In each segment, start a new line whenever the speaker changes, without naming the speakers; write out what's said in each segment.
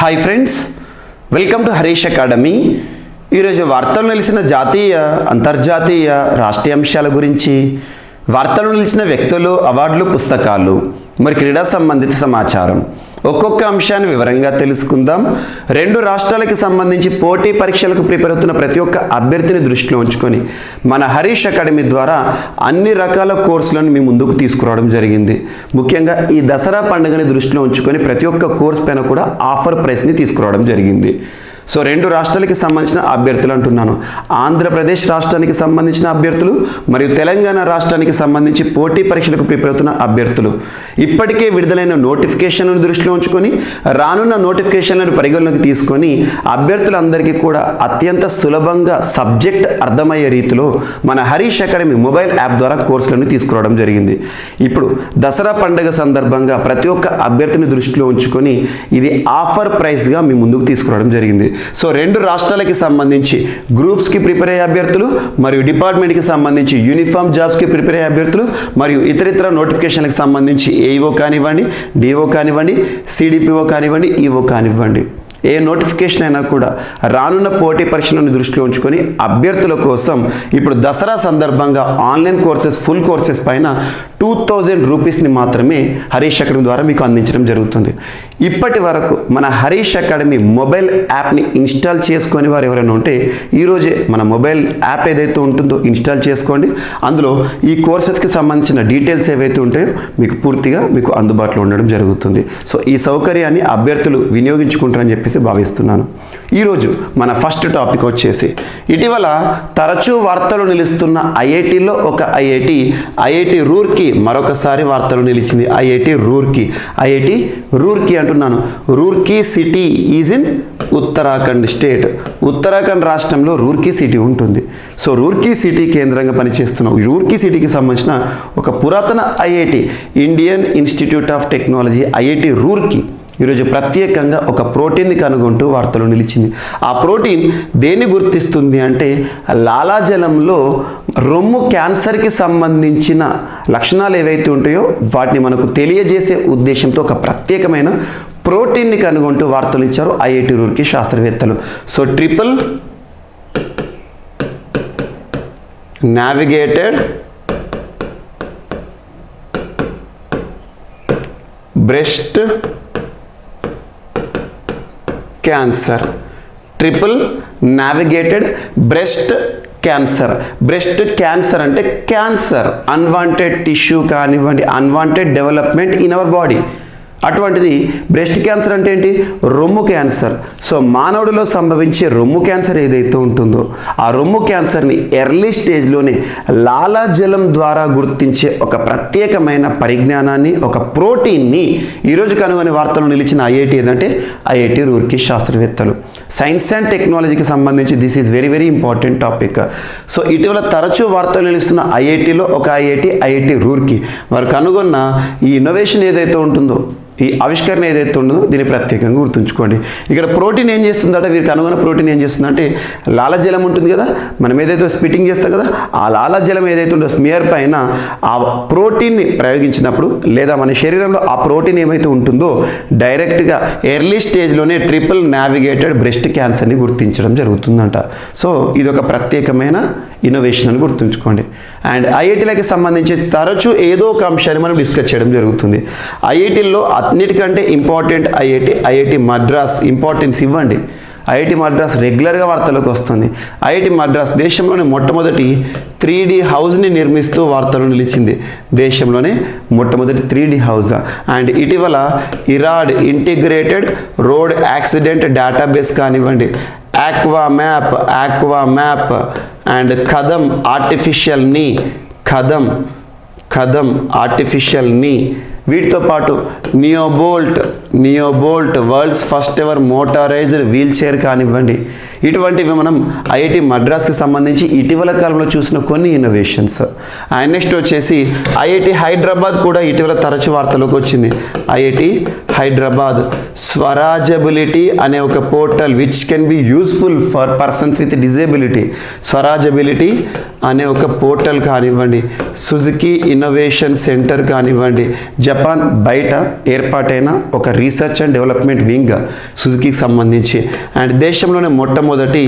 Hi friends, welcome to Harish academy. ఈరోజు వార్తలు నిలిచిన జాతీయ, అంతర్జాతీయ, రాష్ట్రీయ అంశాల గురించి, వార్తలు నిలిచిన వ్యక్తులు, అవార్డులు, పుస్తకాలు, మరి క్రీడా సంబంధిత సమాచారం ఒక్కొక్క అంశాన్ని వివరంగా తెలుసుకుందాం. రెండు రాష్ట్రాలకు సంబంధించి పోటీ పరీక్షలకు ప్రిపేర్ అవుతున్న ప్రతి ఒక్క అభ్యర్థిని దృష్టిలో ఉంచుకొని మన హరీష్ అకాడమీ ద్వారా అన్ని రకాల కోర్సులను మీ ముందుకు తీసుకురావడం జరిగింది. ముఖ్యంగా ఈ దసరా పండుగని దృష్టిలో ఉంచుకొని ప్రతి ఒక్క కోర్స్ పైన కూడా ఆఫర్ ప్రైస్ని తీసుకురావడం జరిగింది. సో రెండు రాష్ట్రాలకి సంబంధించిన అభ్యర్థులు అంటున్నాను. ఆంధ్రప్రదేశ్ రాష్ట్రానికి సంబంధించిన అభ్యర్థులు మరియు తెలంగాణ రాష్ట్రానికి సంబంధించి పోటీ పరీక్షలకు ప్రిపేర్ అవుతున్న అభ్యర్థులు ఇప్పటికే విడుదలైన నోటిఫికేషన్లను దృష్టిలో ఉంచుకొని రానున్న నోటిఫికేషన్లను పరిగణలోకి తీసుకొని అభ్యర్థులందరికీ కూడా అత్యంత సులభంగా సబ్జెక్ట్ అర్థమయ్యే రీతిలో మన హరీష్ అకాడమీ మొబైల్ యాప్ ద్వారా కోర్సులను తీసుకురావడం జరిగింది. ఇప్పుడు దసరా పండుగ సందర్భంగా ప్రతి ఒక్క అభ్యర్థిని దృష్టిలో ఉంచుకొని ఇది ఆఫర్ ప్రైస్గా మీ ముందుకు తీసుకురావడం జరిగింది. సో రెండు రాష్ట్రాలకి సంబంధించి గ్రూప్స్కి ప్రిపేర్ అయ్యే అభ్యర్థులు మరియు డిపార్ట్మెంట్కి సంబంధించి యూనిఫామ్ జాబ్స్కి ప్రిపేర్ అయ్యే అభ్యర్థులు మరియు ఇతరితర నోటిఫికేషన్లకు సంబంధించి ఏఈఓ కానివ్వండి, డిఓ కానివ్వండి, సిడిపిఓ కానివ్వండి, ఈఓ కానివ్వండి, ఏ నోటిఫికేషన్ అయినా కూడా రానున్న పోటీ పరీక్షలను దృష్టిలో ఉంచుకొని అభ్యర్థుల కోసం ఇప్పుడు దసరా సందర్భంగా ఆన్లైన్ కోర్సెస్, ఫుల్ కోర్సెస్ పైన 2000 రూపీస్ని మాత్రమే హరీష్ అకాడమీ ద్వారా మీకు అందించడం జరుగుతుంది. ఇప్పటి వరకు మన హరీష్ అకాడమీ మొబైల్ యాప్ని ఇన్స్టాల్ చేసుకొని వారు ఎవరైనా ఉంటే ఈరోజే మన మొబైల్ యాప్ ఏదైతే ఉంటుందో ఇన్స్టాల్ చేసుకోండి. అందులో ఈ కోర్సెస్కి సంబంధించిన డీటెయిల్స్ ఏవైతే ఉంటాయో మీకు పూర్తిగా మీకు అందుబాటులో ఉండడం జరుగుతుంది. సో ఈ సౌకర్యాన్ని అభ్యర్థులు వినియోగించుకుంటారని చెప్పేసి భావిస్తున్నాను. ఈరోజు మన ఫస్ట్ టాపిక్ వచ్చేసి ఇటీవల తరచూ వార్తలు నిలుస్తున్న ఐఐటిలో ఒక ఐఐటి రూర్కీ మరొకసారి వార్తలు నిలిచింది. ఐఐటి రూర్కీ అంటున్నాను. Roorkee city is in Uttarakhand state. Uttarakhand రాష్ట్రంలో రూర్కీ సిటీ ఉంటుంది. సో రూర్కీ సిటీ కేంద్రంగా పనిచేస్తున్నాం. రూర్కీ సిటీకి సంబంధించిన ఒక పురాతన IIT, Indian institute of technology IIT Roorkee ఈరోజు ప్రత్యేకంగా ఒక ప్రోటీన్ని కనుగొంటూ వార్తలు నిలిచింది. ఆ ప్రోటీన్ దేన్ని గుర్తిస్తుంది అంటే లాలాజలంలో రొమ్ము క్యాన్సర్కి సంబంధించిన లక్షణాలు ఏవైతే ఉంటాయో వాటిని మనకు తెలియజేసే ఉద్దేశంతో ఒక ప్రత్యేకమైన ప్రోటీన్ని కనుగొంటూ వార్తలు ఇచ్చారు ఐఐటి రూర్కీ శాస్త్రవేత్తలు. So triple navigated breast cancer, triple navigated breast cancer అంటే క్యాన్సర్, అన్వాంటెడ్ టిష్యూ కానివ్వండి, unwanted development in our body. అటువంటిది బ్రెస్ట్ క్యాన్సర్ అంటే ఏంటి? రొమ్ము క్యాన్సర్. సో మానవుడిలో సంభవించే రొమ్ము క్యాన్సర్ ఏదైతే ఉంటుందో ఆ రొమ్ము క్యాన్సర్ని ఎర్లీ స్టేజ్లోనే లాలాజలం ద్వారా గుర్తించే ఒక ప్రత్యేకమైన పరిజ్ఞానాన్ని, ఒక ప్రోటీన్ని ఈరోజు కనుగొని వార్తలు నిలిచిన ఐఐటి ఏదంటే ఐఐటి రూర్కీ శాస్త్రవేత్తలు. సైన్స్ అండ్ టెక్నాలజీకి సంబంధించి this is very very important topic. So ఇటీవల తరచూ వార్తలు నిలుస్తున్న ఐఐటిలో ఒక ఐఐటి రూర్కీ వారు కనుగొన్న ఈ ఇన్నోవేషన్ ఏదైతే ఉంటుందో, ఈ ఆవిష్కరణ ఏదైతే ఉందో దీన్ని ప్రత్యేకంగా గుర్తుంచుకోండి. ఇక్కడ ప్రోటీన్ ఏం చేస్తుందంటే, వీరు కనుగొన్న ప్రోటీన్ ఏం చేస్తుందంటే లాలాజలం ఉంటుంది కదా, మనం ఏదైతే స్పిట్టింగ్ చేస్తాం కదా, ఆ లాలాజలం ఏదైతే ఉందో స్మియర్ పైన ఆ ప్రోటీన్ని ప్రయోగించినప్పుడు లేదా మన శరీరంలో ఆ ప్రోటీన్ ఏమైతే ఉంటుందో డైరెక్ట్గా ఎర్లీ స్టేజ్లోనే ట్రిపుల్ నావిగేటెడ్ బ్రెస్ట్ క్యాన్సర్ని గుర్తించడం జరుగుతుందంట. సో ఇది ఒక ప్రత్యేకమైన ఇన్నోవేషన్ అని గుర్తుంచుకోండి. అండ్ ఐఐటీలకి సంబంధించి తరచూ ఏదో ఒక అంశాన్ని మనం డిస్కస్ చేయడం జరుగుతుంది. ఐఐటీల్లో అన్నిటికంటే ఇంపార్టెంట్ ఐఐటి మద్రాస్ ఇంపార్టెన్స్ ఇవ్వండి. ఐఐటి మద్రాస్ రెగ్యులర్గా వార్తలకు వస్తుంది. ఐఐటి మద్రాస్ దేశంలోనే మొట్టమొదటి 3D హౌస్ని నిర్మిస్తూ వార్తలు నిలిచింది. దేశంలోనే మొట్టమొదటి 3D హౌస్. అండ్ ఇటీవల iRAD integrated road accident database కానివ్వండి, ఆక్వా మ్యాప్ అండ్ ఖదమ్ ఆర్టిఫిషియల్ నీ వీటితో పాటు NeoBolt world's first ever motorised wheelchair కానివ్వండి, ఇటువంటివి మనం ఐఐటి మద్రాస్కి సంబంధించి ఇటీవల కాలంలో చూసిన కొన్ని ఇన్నోవేషన్స్. అండ్ నెక్స్ట్ వచ్చేసి ఐఐటి హైదరాబాద్ కూడా ఇటీవల తరచు వార్తలోకి వచ్చింది. ఐఐటి హైదరాబాద్ స్వరాజబిలిటీ అనే ఒక portal which can be useful for persons with disability. Swarajability అనే ఒక పోర్టల్ కానివ్వండి, సుజుకి ఇన్నోవేషన్ సెంటర్ కానివ్వండి, జపాన్ బయట ఏర్పాటైన ఒక రీసెర్చ్ అండ్ డెవలప్మెంట్ వింగ్ సుజుకికి సంబంధించి. అండ్ దేశంలోనే మొట్టమొదటి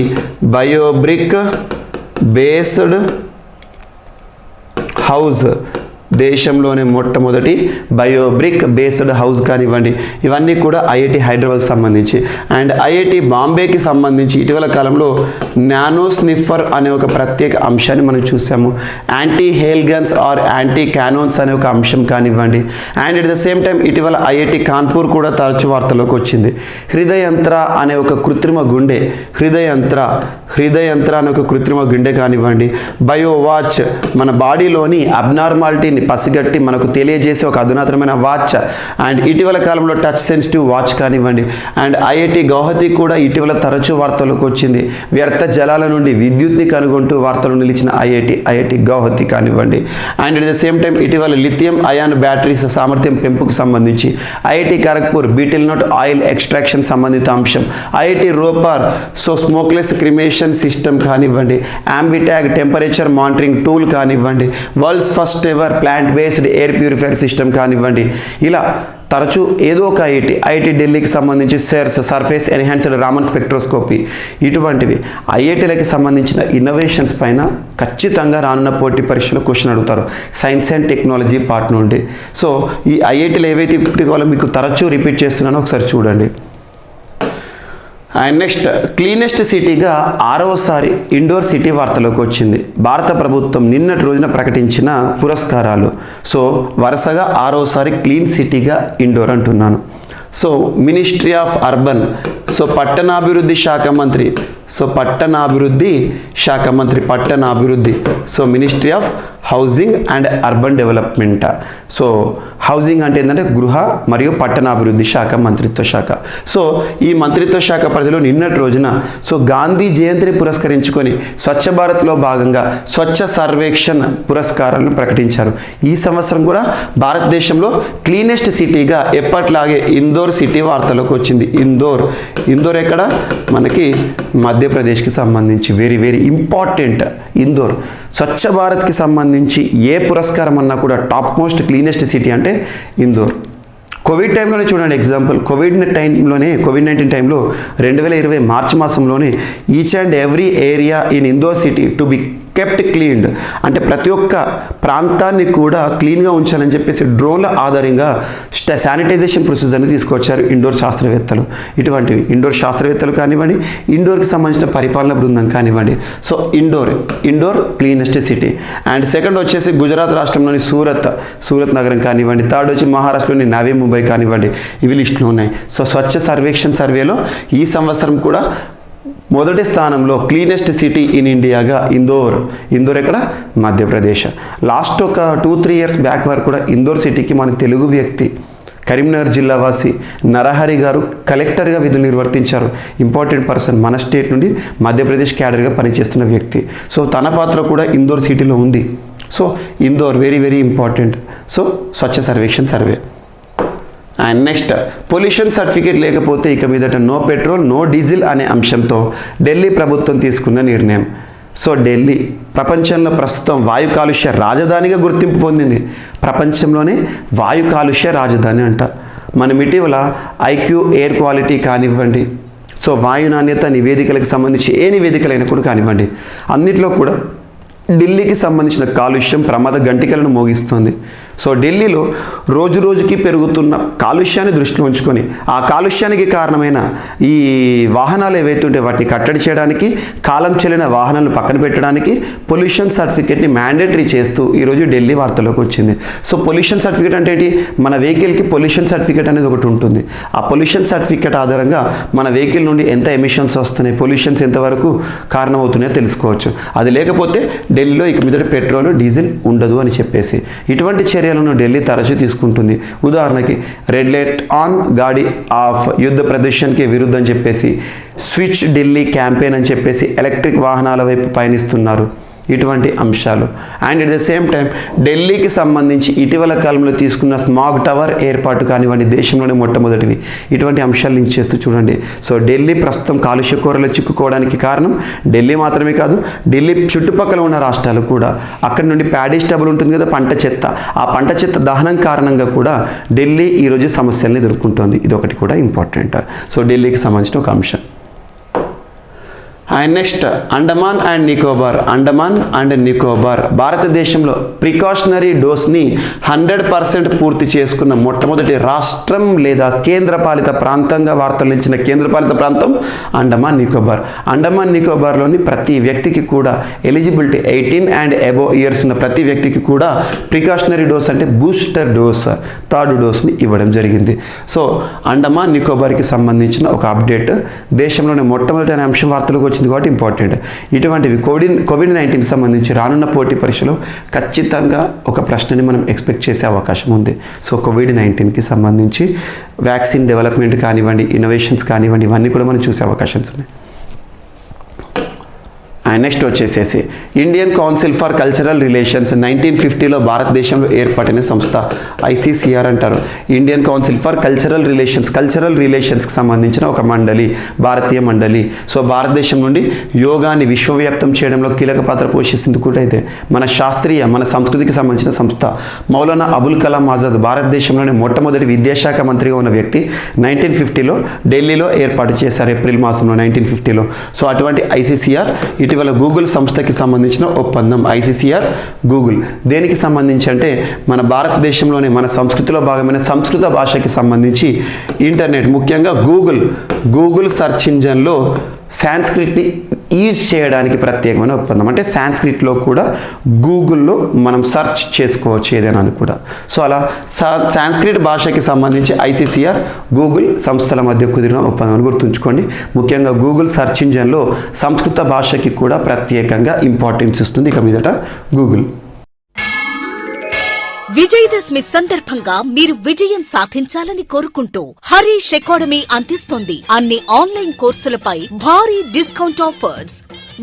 బయోబ్రిక్ బేస్డ్ హౌస్, దేశంలోనే మొట్టమొదటి బయోబ్రిక్ బేస్డ్ హౌస్ కానివ్వండి, ఇవన్నీ కూడా ఐఐటి హైదరాబాద్కి సంబంధించి. అండ్ ఐఐటి బాంబేకి సంబంధించి ఇటీవల కాలంలో నానో స్నిఫర్ అనే ఒక ప్రత్యేక అంశాన్ని మనం చూసాము. Anti hail guns or anti cannons అనే ఒక అంశం కానివ్వండి. And at the same time ఇటీవల ఐఐటి కాన్పూర్ కూడా తరచు వార్తల్లోకి వచ్చింది. హృదయంత్ర అనే ఒక కృత్రిమ గుండె, హృదయంత్ర అనే ఒక కృత్రిమ గుండె కానివ్వండి. బయోవాచ్ మన బాడీలోని అబ్నార్మాలిటీని పసిగట్టి మనకు తెలియజేసే ఒక అధునాతనమైన వాచ్. అండ్ ఇటీవల కాలంలో టచ్ సెన్సిటివ్ వాచ్ కానివ్వండి. అండ్ ఐఐటి గౌహతి కూడా ఇటీవల తరచూ వార్తలకు వచ్చింది. వ్యర్థ జలాల నుండి విద్యుత్ని కనుగొంటూ వార్తలు నిలిచిన ఐఐటి గౌహతి కానివ్వండి. And at the same time ఇటీవల లిథియం అయాన్ బ్యాటరీస్ సామర్థ్యం పెంపుకు సంబంధించి IIT Kharagpur betel nut oil extraction సంబంధిత అంశం. IIT Ropar smokeless cremation system కానివ్వండి. అంబిటాగ్ టెంపరేచర్ మానిటరింగ్ టూల్ కానివ్వండి. World's first ever plant based air purifier system కానివ్వండి. ఇలా తరచూ ఏదో ఒక ఐఐటి ఢిల్లీకి సంబంధించి SERS surface enhanced Raman spectroscopy, ఇటువంటివి ఐఐటీలకి సంబంధించిన ఇన్నోవేషన్స్ పైన ఖచ్చితంగా రానున్న పోటీ పరీక్షలో క్వశ్చన్ అడుగుతారు సైన్స్ అండ్ టెక్నాలజీ పార్ట్ నుండి. సో ఈ ఐఐటీలు ఏవైతే ఇప్పటికి వాళ్ళు మీకు తరచూ రిపీట్ చేస్తున్నానో ఒకసారి చూడండి. అండ్ నెక్స్ట్ క్లీనెస్ట్ సిటీగా 6వసారి ఇండోర్ సిటీ వార్తలోకి వచ్చింది. భారత ప్రభుత్వం నిన్నటి రోజున ప్రకటించిన పురస్కారాలు. సో వరుసగా 6వసారి క్లీన్ సిటీగా ఇండోర్ అంటున్నాను. So ministry of urban, so పట్టణాభివృద్ధి శాఖ మంత్రి, పట్టణాభివృద్ధి, so ministry of housing and urban development. So housing అంటే ఏంటంటే గృహ మరియు పట్టణాభివృద్ధి శాఖ మంత్రిత్వ శాఖ. సో ఈ మంత్రిత్వ శాఖ పరిధిలో నిన్నటి రోజున సో గాంధీ జయంతిని పురస్కరించుకొని స్వచ్ఛ భారత్లో భాగంగా స్వచ్ఛ సర్వేక్షణ్ పురస్కారాలను ప్రకటించారు. ఈ సంవత్సరం కూడా భారతదేశంలో క్లీనెస్ట్ సిటీగా ఎప్పట్లాగే ఇందోర్ సిటీ వార్తలోకి వచ్చింది. ఇందోర్ ఎక్కడ మనకి మధ్యప్రదేశ్కి సంబంధించి వెరీ వెరీ ఇంపార్టెంట్. ఇందోర్ స్వచ్ఛ భారత్కి సంబంధించి ఏ పురస్కారం అన్నా కూడా టాప్ మోస్ట్ క్లీనెస్ట్ సిటీ అంటే ఇందోర్. కోవిడ్ టైంలోనే చూడండి ఎగ్జాంపుల్, కోవిడ్ 19 టైంలో 2020 మార్చి మాసంలోనే each and every area in Indore city to be kept cleaned, అంటే ప్రతి ఒక్క ప్రాంతాన్ని కూడా క్లీన్గా ఉంచాలని చెప్పేసి డ్రోన్ల ఆధారంగా శానిటైజేషన్ ప్రొసీజర్ని తీసుకొచ్చారు ఇండోర్ శాస్త్రవేత్తలు. ఇటువంటివి ఇండోర్ శాస్త్రవేత్తలు కానివ్వండి, ఇండోర్కి సంబంధించిన పరిపాలన బృందం కానివ్వండి. So Indore cleanest city. And second వచ్చేసి గుజరాత్ రాష్ట్రంలోని సూరత్ నగరం కానివ్వండి. థర్డ్ వచ్చి మహారాష్ట్రలోని నవీ ముంబై కానివ్వండి. ఇవి లిస్టులో ఉన్నాయి. సో స్వచ్ఛ సర్వేక్షణ్ సర్వేలో ఈ సంవత్సరం కూడా మొదటి స్థానంలో క్లీనెస్ట్ సిటీ ఇన్ ఇండియాగా ఇందోర్ ఎక్కడ మధ్యప్రదేశ్. లాస్ట్ ఒక 2-3 ఇయర్స్ బ్యాక్ వరకు కూడా ఇందోర్ సిటీకి మన తెలుగు వ్యక్తి కరీంనగర్ జిల్లా వాసి నరహరి గారు కలెక్టర్గా విధులు నిర్వర్తించారు. ఇంపార్టెంట్ పర్సన్, మన స్టేట్ నుండి మధ్యప్రదేశ్ క్యాడర్గా పనిచేస్తున్న వ్యక్తి. సో తన పాత్ర కూడా ఇందోర్ సిటీలో ఉంది. So Indore very very important. So Swachh Sarvekshan survey. And next pollution certificate లేకపోతే ఇక మీదట నో పెట్రోల్ నో డీజిల్ అనే అంశంతో ఢిల్లీ ప్రభుత్వం తీసుకున్న నిర్ణయం. సో ఢిల్లీ ప్రపంచంలో ప్రస్తుతం వాయు కాలుష్య రాజధానిగా గుర్తింపు పొందింది. ప్రపంచంలోనే వాయు కాలుష్య రాజధాని అంట. మనం ఇటీవల ఐక్యూ ఎయిర్ క్వాలిటీ కానివ్వండి, సో వాయు నాణ్యత నివేదికలకు సంబంధించి ఏ నివేదికలైనా కూడా కానివ్వండి, అన్నిట్లో కూడా ఢిల్లీకి సంబంధించిన కాలుష్యం ప్రమాద గంటికలను మోగిస్తుంది. సో ఢిల్లీలో రోజు రోజుకి పెరుగుతున్న కాలుష్యాన్ని దృష్టిలో ఉంచుకొని ఆ కాలుష్యానికి కారణమైన ఈ వాహనాలు ఏవైతే ఉంటే వాటిని కట్టడి చేయడానికి, కాలం చెల్లిన వాహనాలను పక్కన పెట్టడానికి పొల్యూషన్ సర్టిఫికేట్ని మ్యాండేటరీ చేస్తూ ఈరోజు ఢిల్లీ వార్తలోకి వచ్చింది. సో పొల్యూషన్ సర్టిఫికేట్ అంటే ఏంటి? మన వెహికల్కి పొల్యూషన్ సర్టిఫికేట్ అనేది ఒకటి ఉంటుంది. ఆ పొల్యూషన్ సర్టిఫికేట్ ఆధారంగా మన వెహికల్ నుండి ఎంత ఎమిషన్స్ వస్తున్నాయి, పొల్యూషన్స్ ఎంతవరకు కారణమవుతున్నాయో తెలుసుకోవచ్చు. అది లేకపోతే ఢిల్లీలో ఇక మీద పెట్రోల్ డీజిల్ ఉండదు అని చెప్పేసి ఇటువంటి చర్యలను ఢిల్లీ తరచూ తీసుకుంటుంది. ఉదాహరణకి రెడ్ లైట్ ఆన్ గాడి ఆఫ్, యుద్ధ ప్రదర్శనకి విరుద్ధం చెప్పేసి స్విచ్ ఢిల్లీ క్యాంపెయిన్ అని చెప్పేసి ఎలక్ట్రిక్ వాహనాల వైపు పయనిస్తున్నారు. ఇటువంటి అంశాలు. And at the same time ఢిల్లీకి సంబంధించి ఇటీవల కాలంలో తీసుకున్న స్మాగ్ టవర్ ఏర్పాటు కానివ్వండి, దేశంలోనే మొట్టమొదటివి. ఇటువంటి అంశాలు లింక్ చేస్తూ చూడండి. సో ఢిల్లీ ప్రస్తుతం కాలుష్య కోరలో చిక్కుకోవడానికి కారణం ఢిల్లీ మాత్రమే కాదు, ఢిల్లీ చుట్టుపక్కల ఉన్న రాష్ట్రాలు కూడా. అక్కడ నుండి ప్యాడీ స్టబుల్ ఉంటుంది కదా, పంట చెత్త, ఆ పంట చెత్త దహనం కారణంగా కూడా ఢిల్లీ ఈరోజు సమస్యలను ఎదుర్కొంటోంది. ఇది ఒకటి కూడా ఇంపార్టెంట్. సో ఢిల్లీకి సంబంధించిన ఒక అంశం. And next Andaman and Nicobar భారతదేశంలో ప్రికాషనరీ డోస్ని 100% పూర్తి చేసుకున్న మొట్టమొదటి రాష్ట్రం లేదా కేంద్రపాలిత ప్రాంతంగా వార్తలు నిలిచిన కేంద్రపాలిత ప్రాంతం అండమాన్ నికోబార్లోని ప్రతి వ్యక్తికి కూడా ఎలిజిబిలిటీ 18 అండ్ అబోవ్ ఇయర్స్ ఉన్న ప్రతి వ్యక్తికి కూడా ప్రికాషనరీ డోస్ అంటే బూస్టర్ డోస్, థర్డ్ డోస్ని ఇవ్వడం జరిగింది. సో అండమాన్ నికోబార్కి సంబంధించిన ఒక అప్డేట్. దేశంలోనే మొట్టమొదటి అనే అంశం వార్తలకు వచ్చింది కాబట్టి ఇంపార్టెంట్. ఇటువంటివి కోవిడ్-19కి సంబంధించి రానున్న పోటీ పరీక్షలో ఖచ్చితంగా ఒక ప్రశ్నని మనం ఎక్స్పెక్ట్ చేసే అవకాశం ఉంది. సో కోవిడ్-19కి సంబంధించి వ్యాక్సిన్ డెవలప్మెంట్ కానివ్వండి, ఇన్నోవేషన్స్ కానివ్వండి, ఇవన్నీ కూడా మనం చూసే అవకాశాలు ఉన్నాయి. అండ్ నెక్స్ట్ వచ్చేసేసి Indian council for cultural relations 1950లో భారతదేశంలో ఏర్పడిన సంస్థ ICCR అంటారు. ఇండియన్ కౌన్సిల్ ఫర్ కల్చరల్ రిలేషన్స్కి సంబంధించిన ఒక మండలి, భారతీయ మండలి. సో భారతదేశం నుండి యోగాని విశ్వవ్యాప్తం చేయడంలో కీలక పాత్ర పోషిస్తుంది కూడా అయితే మన సంస్కృతికి సంబంధించిన సంస్థ. మౌలానా అబుల్ కలాం ఆజాద్ భారతదేశంలోని మొట్టమొదటి విద్యాశాఖ మంత్రిగా ఉన్న వ్యక్తి 1950లో ఢిల్లీలో ఏర్పాటు చేశారు, ఏప్రిల్ మాసంలో 1950లో. సో అటువంటి ICCR ఇటీవల గూగుల్ సంస్థకి సంబంధించిన ఒప్పందం. ICCR గూగుల్ దేనికి సంబంధించి అంటే మన భారతదేశంలోనే మన సంస్కృతిలో భాగమైన సంస్కృత భాషకి సంబంధించి ఇంటర్నెట్, ముఖ్యంగా గూగుల్ సెర్చ్ ఇంజన్లో సాంస్క్రిట్ని యూజ్ చేయడానికి ప్రత్యేకమైన ఒప్పందం. అంటే సాంస్క్రిట్లో కూడా గూగుల్లో మనం సెర్చ్ చేసుకోవచ్చు ఏదైనా అని కూడా. సో అలా సాంస్క్రిట్ భాషకి సంబంధించి ICCR గూగుల్ సంస్థల మధ్య కుదిరిన ఒప్పందం అని గుర్తుంచుకోండి. ముఖ్యంగా గూగుల్ సెర్చ్ ఇంజన్లో సంస్కృత భాషకి కూడా ప్రత్యేకంగా ఇంపార్టెన్స్ ఇస్తుంది ఇక మీదట గూగుల్.
విజయదశమి సందర్భంగా మీరు విజయం సాధించాలని కోరుకుంటూ హరీష్ అకాడమీ అందిస్తుంది అన్ని ఆన్లైన్ కోర్సులపై భారీ discount offers.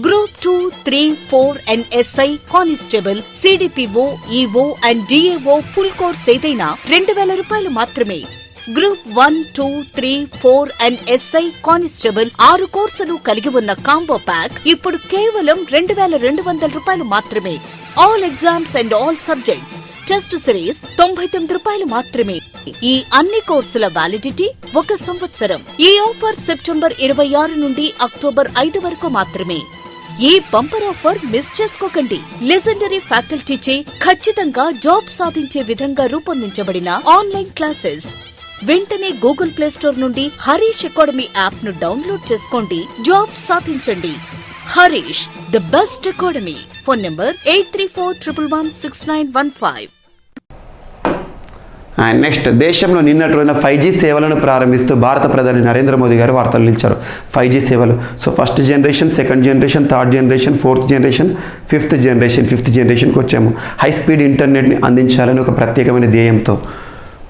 Group 2, 3, 4 and SI constable, CDPO, EO and DAO full course ఏదైనా 2000 రూపాయలు మాత్రమే. గ్రూప్ 1, 2, 3, 4 అండ్ SI కానిస్టేబుల్ 6 కోర్సులు కలిగి ఉన్న కాంబో ప్యాక్ ఇప్పుడు కేవలం 2200 రూపాయలు మాత్రమే. All exams and all subjects test series 99 రూపాయలు మాత్రమే. ఈ అన్ని కోర్సుల వ్యాలిడిటీ 1 సంవత్సరం. ఈ ఆఫర్ సెప్టెంబర్ 26 నుండి అక్టోబర్ 5 వరకు మాత్రమే. ఈ బంపర్ ఆఫర్ మిస్ చేసుకోకండి. లెజెండరీ ఫ్యాకల్టీచే ఖచ్చితంగా జాబ్ సాధించే విధంగా రూపొందించబడిన ఆన్లైన్ క్లాసెస్. వెంటనే గూగుల్ ప్లే స్టోర్ నుండి హరీష్ అకాడమీ యాప్ ను డౌన్లోడ్ చేసుకోండి, జాబ్ సాధించండి. Harish the best academy. Phone number 8341116915.
And next దేశంలో నిన్నటి రోజున 5G సేవలను ప్రారంభిస్తూ భారత ప్రధాని నరేంద్ర మోదీ గారు వార్తలు నిలిచారు. 5G సేవలు. So first generation, second generation, third generation, fourth generation, fifth జనరేషన్కి వచ్చాము. హై స్పీడ్ ఇంటర్నెట్ని అందించాలని ఒక ప్రత్యేకమైన ధ్యేయంతో.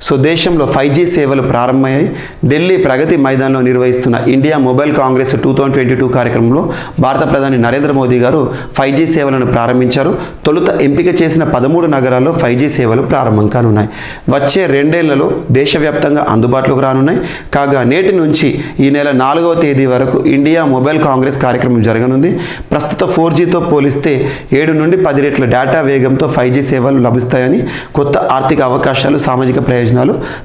సో దేశంలో 5G సేవలు ప్రారంభమయ్యాయి. ఢిల్లీ ప్రగతి మైదానంలో నిర్వహిస్తున్న ఇండియా మొబైల్ కాంగ్రెస్ 2022 కార్యక్రమంలో భారత ప్రధాని నరేంద్ర మోదీ గారు 5G సేవలను ప్రారంభించారు. తొలుత ఎంపిక చేసిన 13 నగరాల్లో 5G సేవలు ప్రారంభం కానున్నాయి. వచ్చే 2 ఏళ్లలో దేశవ్యాప్తంగా అందుబాటులోకి రానున్నాయి. కాగా నేటి నుంచి ఈ నెల 4వ తేదీ వరకు ఇండియా మొబైల్ కాంగ్రెస్ కార్యక్రమం జరగనుంది. ప్రస్తుత 4Gతో పోలిస్తే 7 నుండి 10 రెట్ల డేటా వేగంతో 5G సేవలు లభిస్తాయని, కొత్త ఆర్థిక అవకాశాలు, సామాజిక ప్రయోజనాలు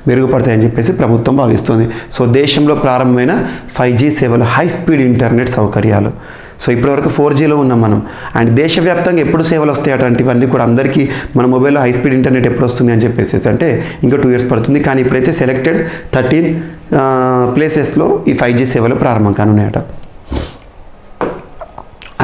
మెరుగుపడతాయని చెప్పేసి ప్రభుత్వం భావిస్తుంది. సో దేశంలో ప్రారంభమైన 5G సేవలు, హై స్పీడ్ ఇంటర్నెట్ సౌకర్యాలు. సో ఇప్పటివరకు 4Gలో ఉన్నాం మనం. అండ్ దేశవ్యాప్తంగా ఎప్పుడు సేవలు వస్తాయి అటువంటివన్నీ కూడా అందరికీ మన మొబైల్లో హై స్పీడ్ ఇంటర్నెట్ ఎప్పుడు వస్తుంది అని చెప్పేసి అంటే ఇంకా 2 ఇయర్స్ పడుతుంది. కానీ ఇప్పుడైతే సెలెక్టెడ్ 13 ప్లేసెస్లో ఈ 5G సేవలు ప్రారంభం కానున్నాయట.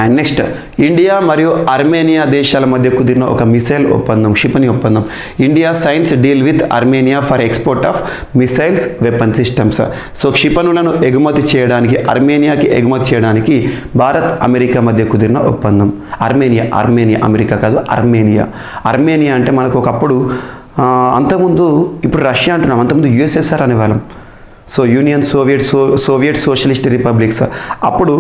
అండ్ నెక్స్ట్ ఇండియా మరియు అర్మేనియా దేశాల మధ్య కుదిరిన ఒక మిసైల్ ఒప్పందం, క్షిపణి ఒప్పందం. India signs deal with Armenia for export of missiles weapon systems. So క్షిపణులను ఎగుమతి చేయడానికి, అర్మేనియాకి ఎగుమతి చేయడానికి భారత్ అమెరికా మధ్య కుదిరిన ఒప్పందం. అర్మేనియా, అమెరికా కాదు, అర్మేనియా అంటే మనకు ఒకప్పుడు అంతకుముందు, ఇప్పుడు రష్యా అంటున్నాం, అంతకుముందు USSR అనేవాళ్ళం. So Soviet socialist republics. అప్పుడు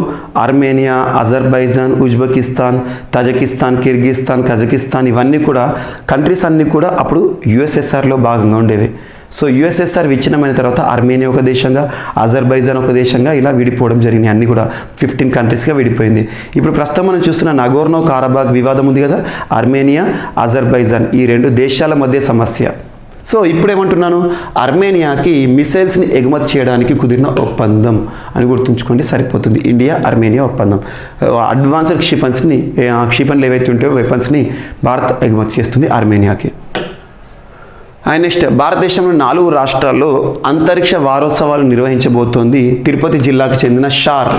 Armenia, Azerbaijan, Uzbekistan, Tajikistan, Kyrgyzstan, Kazakhstan ఇవన్నీ కూడా కంట్రీస్ అన్నీ కూడా అప్పుడు యుఎస్ఎస్ఆర్లో భాగంగా ఉండేవి. సో యుఎస్ఎస్ఆర్ విచ్ఛిన్నమైన తర్వాత ఆర్మేనియా ఒక దేశంగా, అజర్బైజాన్ ఒక దేశంగా ఇలా విడిపోవడం జరిగింది. అన్నీ కూడా 15 కంట్రీస్గా విడిపోయింది. ఇప్పుడు ప్రస్తుతం మనం చూస్తున్న నగోర్నో కారబాగ్ వివాదం ఉంది కదా, ఆర్మేనియా, అజర్బైజాన్ ఈ 2 దేశాల మధ్య సమస్య. సో ఇప్పుడు ఏమంటున్నాను, ఆర్మేనియాకి మిసైల్స్ని ఎగుమతి చేయడానికి కుదిరిన ఒప్పందం అని గుర్తుంచుకోండి, సరిపోతుంది. ఇండియా ఆర్మేనియా ఒప్పందం. అడ్వాన్స్డ్ క్షిపణులు ఏవైతే ఉంటాయో వెపన్స్ని భారత్ ఎగుమతి చేస్తుంది ఆర్మేనియాకి. అండ్ నెక్స్ట్, భారతదేశంలో 4 రాష్ట్రాల్లో అంతరిక్ష వారోత్సవాలు నిర్వహించబోతోంది తిరుపతి జిల్లాకు చెందిన షార్.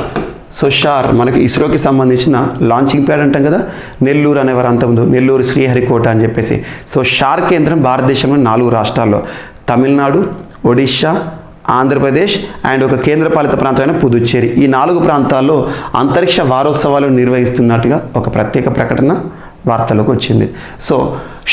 సో షార్ మనకి ఇస్రోకి సంబంధించిన లాంచింగ్ ప్యాడ్ అంటాం కదా, నెల్లూరు అనేవారు అంతకుముందు, నెల్లూరు శ్రీహరికోట అని చెప్పేసి. సో షార్ కేంద్రం భారతదేశంలో 4 రాష్ట్రాల్లో, తమిళనాడు, ఒడిషా, ఆంధ్రప్రదేశ్ అండ్ ఒక కేంద్రపాలిత ప్రాంతమైన పుదుచ్చేరి, ఈ 4 ప్రాంతాల్లో అంతరిక్ష వారోత్సవాలు నిర్వహిస్తున్నట్టుగా ఒక ప్రత్యేక ప్రకటన వార్తలోకి వచ్చింది. సో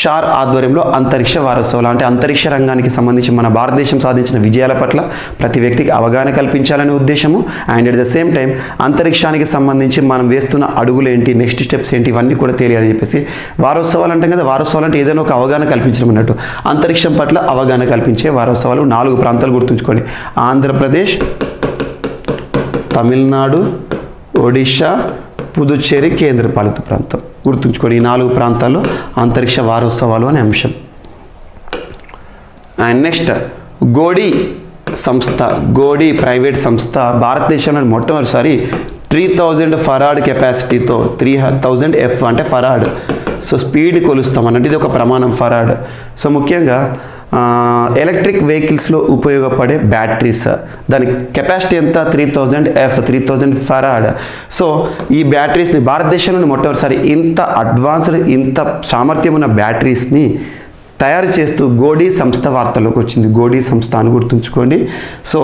షార్ ఆధ్వర్యంలో అంతరిక్ష వారోత్సవాలు అంటే అంతరిక్ష రంగానికి సంబంధించి మన భారతదేశం సాధించిన విజయాల పట్ల ప్రతి వ్యక్తికి అవగాహన కల్పించాలనే ఉద్దేశము. And at the same time అంతరిక్షానికి సంబంధించి మనం వేస్తున్న అడుగులు ఏంటి, నెక్స్ట్ స్టెప్స్ ఏంటి, ఇవన్నీ కూడా తెలియాలని చెప్పేసి వారోత్సవాలు అంటాం కదా. వారోత్సవాలు అంటే ఏదైనా ఒక అవగాహన కల్పించడం అన్నట్టు. అంతరిక్షం పట్ల అవగాహన కల్పించే వారోత్సవాలు 4 ప్రాంతాలు గుర్తుంచుకోండి, ఆంధ్రప్రదేశ్, తమిళనాడు, ఒడిషా, పుదుచ్చేరి, కేంద్రపాలిత ప్రాంతం గుర్తుంచుకోండి. ఈ 4 ప్రాంతాల్లో అంతరిక్ష వారోత్సవాలు అనే అంశం. అండ్ నెక్స్ట్, గోడీ ప్రైవేట్ సంస్థ భారతదేశంలో మొట్టమొదటిసారి 3000 ఫరాడ్ కెపాసిటీతో 3000 ఎఫ్ అంటే ఫరాడ్. సో స్పీడ్ కొలుస్తాం అన్నట్టు, ఇది ఒక ప్రమాణం ఫరాడ్. సో ముఖ్యంగా ఎలక్ట్రిక్ వెహికల్స్లో ఉపయోగపడే బ్యాటరీస్, దాని కెపాసిటీ ఎంత, 3000 ఎఫ్, 3000 ఫరాడ్. సో ఈ బ్యాటరీస్ని భారతదేశంలోని మొట్టమొదటిసారి ఇంత అడ్వాన్స్డ్, ఇంత సామర్థ్యం ఉన్న బ్యాటరీస్ని తయారు చేస్తూ గోడీ సంస్థ వార్తల్లోకి వచ్చింది. గోడీ సంస్థ అని గుర్తుంచుకోండి. సో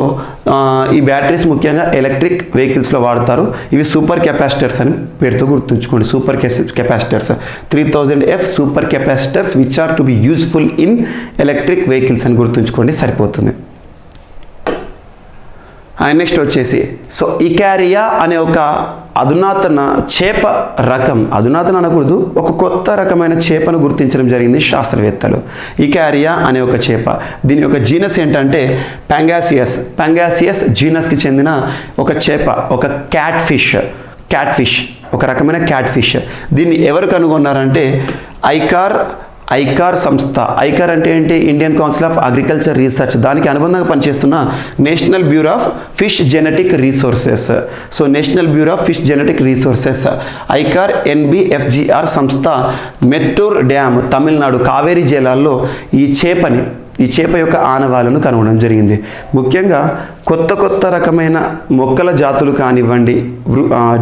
ఈ బ్యాటరీస్ ముఖ్యంగా ఎలక్ట్రిక్ వెహికల్స్లో వాడతారు. ఇవి సూపర్ కెపాసిటర్స్ అని పేరుతో గుర్తుంచుకోండి. Super capacitors 3000 F super capacitors which are to be useful in electric vehicles అని గుర్తుంచుకోండి, సరిపోతుంది. అండ్ నెక్స్ట్ వచ్చేసి, సో ఇకారియా అనే ఒక అధునాతన చేప రకం, అధునాతన అనకూడదు, ఒక కొత్త రకమైన చేపను గుర్తించడం జరిగింది శాస్త్రవేత్తలు. ఇకారియా అనే ఒక చేప, దీని యొక్క జీనస్ ఏంటంటే పంగాసియస్ జీనస్కి చెందిన ఒక చేప, ఒక క్యాట్ ఫిష్, ఒక రకమైన క్యాట్ ఫిష్. దీన్ని ఎవరు కనుగొన్నారంటే ఐకార్ సంస్థ. ఐకార్ అంటే ఏంటి, Indian council of agriculture research, దానికి అనుబంధంగా పనిచేస్తున్న national bureau of fish genetic resources. So national bureau of fish genetic resources ICAR NBFGR సంస్థ మెట్టూర్ డ్యామ్, తమిళనాడు కావేరీ జిల్లాల్లో ఈ చేప యొక్క ఆనవాలను కనుగొనడం జరిగింది. ముఖ్యంగా కొత్త రకమైన మొక్కల జాతులు కానివ్వండి,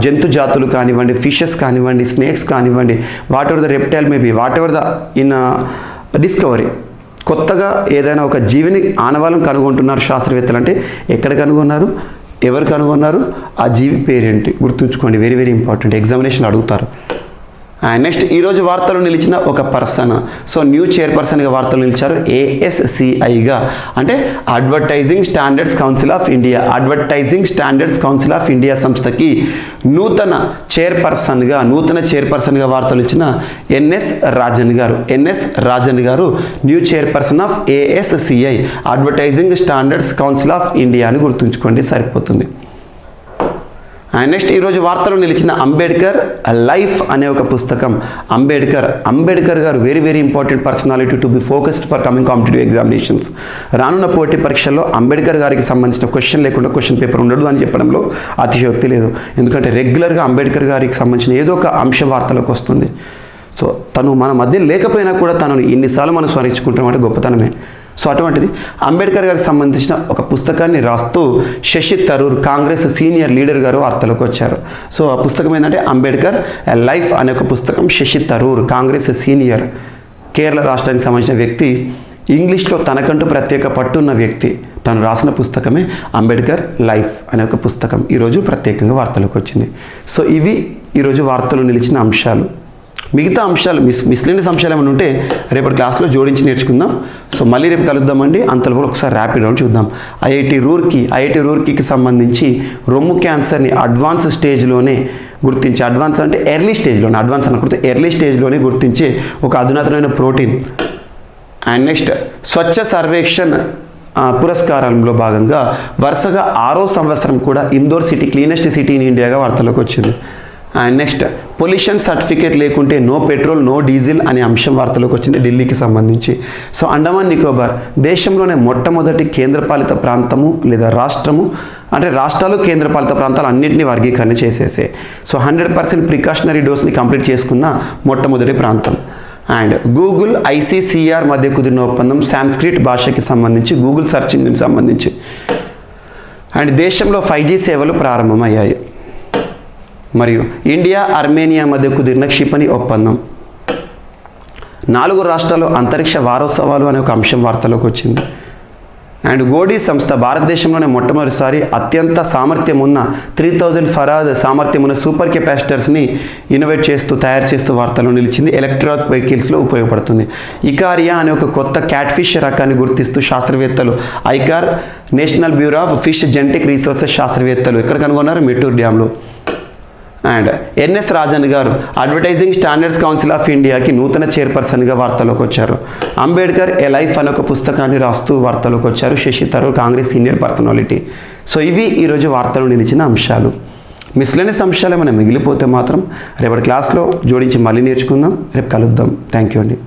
జంతు జాతులు కానివ్వండి, ఫిషెస్ కానివ్వండి, స్నేక్స్ కానివ్వండి, what ever the reptile maybe, what ever the in discovery, కొత్తగా ఏదైనా ఒక జీవిని ఆనవాలను కనుగొంటున్నారు శాస్త్రవేత్తలు. అంటే ఎక్కడ కనుగొన్నారు, ఎవరు కనుగొన్నారు, ఆ జీవి పేరేంటి గుర్తుంచుకోండి, వెరీ వెరీ ఇంపార్టెంట్, ఎగ్జామినేషన్ అడుగుతారు. అండ్ నెక్స్ట్, ఈరోజు వార్తలు నిలిచిన ఒక పర్సన్, సో న్యూ చైర్పర్సన్గా వార్తలు నిలిచారు ASCIగా, అంటే advertising standards council of India సంస్థకి నూతన చైర్పర్సన్గా వార్తలు ఇచ్చిన NS రాజన్ గారు new chairperson of ASCI, advertising standards council of India అని గుర్తుంచుకోండి, సరిపోతుంది. అండ్ నెక్స్ట్, ఈరోజు వార్తలు నిలిచిన అంబేద్కర్ లైఫ్ అనే ఒక పుస్తకం. అంబేద్కర్ గారు very very important personality to be focused for coming competitive examinations. రానున్న పోటీ పరీక్షల్లో అంబేద్కర్ గారికి సంబంధించిన క్వశ్చన్ లేకుండా క్వశ్చన్ పేపర్ ఉండదు అని చెప్పడంలో అతిశయోక్తి లేదు. ఎందుకంటే రెగ్యులర్గా అంబేద్కర్ గారికి సంబంధించిన ఏదో ఒక అంశం వార్తలకు వస్తుంది. సో తను మన మధ్య లేకపోయినా కూడా తనను ఇన్నిసార్లు మనం స్మరించుకుంటామంటే గొప్పతనమే. సో అటువంటిది అంబేద్కర్ గారికి సంబంధించిన ఒక పుస్తకాన్ని రాస్తూ శశి థరూర్, కాంగ్రెస్ సీనియర్ లీడర్ గారు వార్తలకు వచ్చారు. సో ఆ పుస్తకం ఏంటంటే అంబేద్కర్ లైఫ్ అనే ఒక పుస్తకం. శశి థరూర్, కాంగ్రెస్ సీనియర్, కేరళ రాష్ట్రానికి సంబంధించిన వ్యక్తి, ఇంగ్లీష్లో తనకంటూ ప్రత్యేక పట్టున్న వ్యక్తి, తను రాసిన పుస్తకమే అంబేద్కర్ లైఫ్ అనే ఒక పుస్తకం. ఈరోజు ప్రత్యేకంగా వార్తలకు వచ్చింది. సో ఇవి ఈరోజు వార్తలు నిలిచిన అంశాలు. మిగతా అంశాలు మిస్లేనియస్ అంశాలు ఏమైనా ఉంటే రేపటి క్లాస్లో జోడించి నేర్చుకుందాం. సో మళ్ళీ రేపు కలుద్దామండి. అంతలోపు ఒకసారి ర్యాపిడ్ రౌండ్ చూద్దాం. ఐఐటి రూర్కీకి సంబంధించి రొమ్ము క్యాన్సర్ని అడ్వాన్స్ స్టేజ్లోనే గుర్తించి, అడ్వాన్స్ అంటే ఎర్లీ స్టేజ్లోనే, అడ్వాన్స్ అనకూడదు, ఎర్లీ స్టేజ్లోనే గుర్తించే ఒక అధునాతనమైన protein. And next Swachh Survekshan పురస్కారంలో భాగంగా వరుసగా 6వ సంవత్సరం కూడా Indore city cleanest city in ఇండియాగా వార్తలోకి వచ్చింది. అండ్ నెక్స్ట్ పొల్యూషన్ సర్టిఫికేట్ లేకుంటే నో పెట్రోల్ నో డీజిల్ అనే అంశం వార్తలోకి వచ్చింది ఢిల్లీకి సంబంధించి. సో అండమాన్ నికోబార్ దేశంలోనే మొట్టమొదటి కేంద్రపాలిత ప్రాంతము లేదా రాష్ట్రము, అంటే రాష్ట్రాలు కేంద్రపాలిత ప్రాంతాలు అన్నింటినీ వర్గీకరణ చేసేసే. సో 100% ప్రికాషనరీ డోస్ని కంప్లీట్ చేసుకున్న మొట్టమొదటి ప్రాంతం. అండ్ గూగుల్ ఐసీసీఆర్ మధ్య కుదిరిన ఒప్పందం సాంస్క్రిట్ భాషకి సంబంధించి, గూగుల్ సెర్చ్ ఇంజిన్కి సంబంధించి. అండ్ దేశంలో 5G సేవలు ప్రారంభమయ్యాయి. మరియు ఇండియా ఆర్మేనియా మధ్య కుదిరిన క్షిపణి ఒప్పందం. 4 రాష్ట్రాల్లో అంతరిక్ష వారోత్సవాలు అనే ఒక అంశం వార్తలోకి వచ్చింది. అండ్ గోడీ సంస్థ భారతదేశంలోనే మొట్టమొదటిసారి అత్యంత సామర్థ్యం ఉన్న 3000 ఫరాద్ సామర్థ్యం ఉన్న సూపర్ కెపాసిటర్స్ని తయారు చేస్తూ వార్తల్లో నిలిచింది. ఎలక్ట్రిక్ వెహికల్స్లో ఉపయోగపడుతుంది. ఇకారియా అనే ఒక కొత్త క్యాట్ఫిష్ రకాన్ని గుర్తిస్తూ శాస్త్రవేత్తలు ICAR national bureau of fish genetic resources శాస్త్రవేత్తలు ఎక్కడ కనుగొన్నారు? మెట్టూర్ డ్యాంలో. అండ్ ఎన్ఎస్ రాజన్ గారు అడ్వర్టైజింగ్ స్టాండర్డ్స్ కౌన్సిల్ ఆఫ్ ఇండియాకి నూతన చైర్పర్సన్గా వార్తలోకి వచ్చారు. అంబేద్కర్ ఏ లైఫ్ అనే ఒక పుస్తకాన్ని రాస్తూ వార్తలోకి వచ్చారు Shashi Tharoor, Congress senior personality. So ఇవి ఈరోజు వార్తలు నిలిచిన అంశాలు. మిస్లేనియస్ అంశాలు ఏమైనా మిగిలిపోతే మాత్రం రేపటి క్లాస్లో జోడించి మళ్ళీ నేర్చుకుందాం. రేపు కలుద్దాం. థ్యాంక్ యూ అండి.